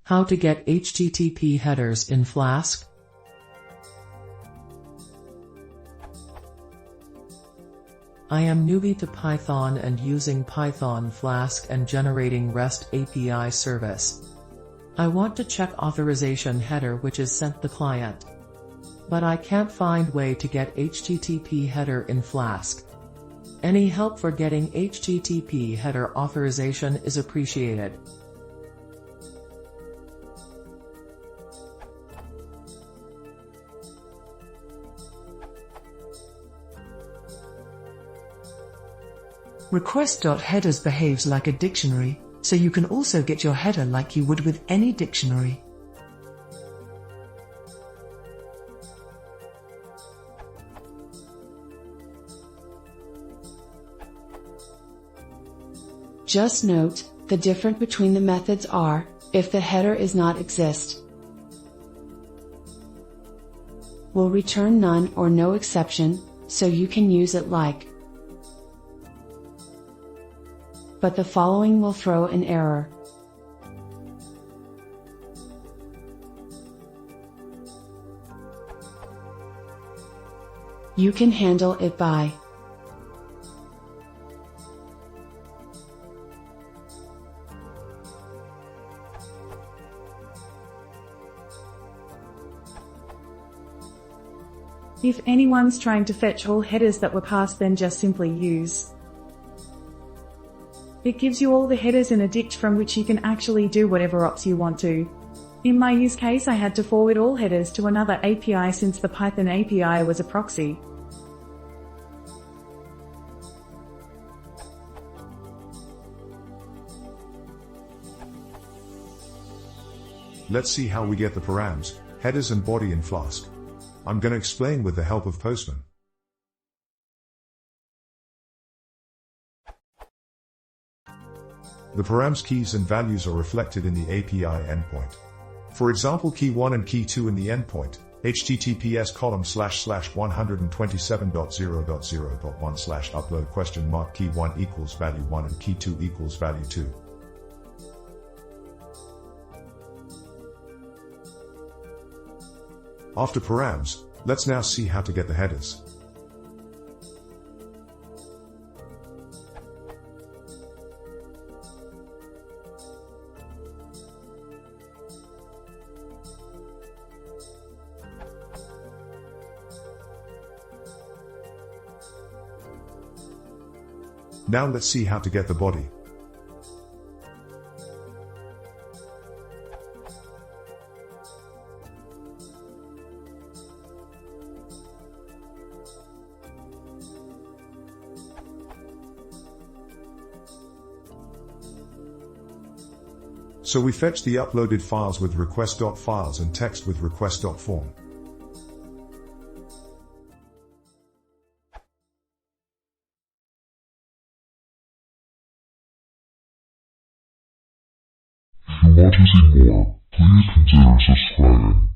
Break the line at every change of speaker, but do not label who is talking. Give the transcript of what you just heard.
How to get HTTP headers in Flask? I am newbie to Python and using Python Flask and generating REST API service. I want to check authorization header which is sent the client. But I can't find way to get HTTP header in Flask. Any help for getting HTTP header authorization is appreciated.
Request.headers behaves like a dictionary, so you can also get your header like you would with any dictionary. Just note, the difference between the methods are, if the header is not exist, will return none or no exception, so you can use it like. But the following will throw an error. You can handle it by
if anyone's trying to fetch all headers that were passed, then just simply use. It gives you all the headers in a dict from which you can actually do whatever ops you want to. In my use case, I had to forward all headers to another API since the Python API was a proxy.
Let's see how we get the params, headers and body in Flask. I'm gonna explain with the help of Postman. The params keys and values are reflected in the API endpoint. For example, key 1 and key 2 in the endpoint, https://127.0.0.1/upload ? Key 1 equals value 1 and key 2 equals value 2. After params, let's now see how to get the headers. Now let's see how to get the body. So we fetch the uploaded files with request.files and text with request.form.
If you want to see more, please consider subscribing.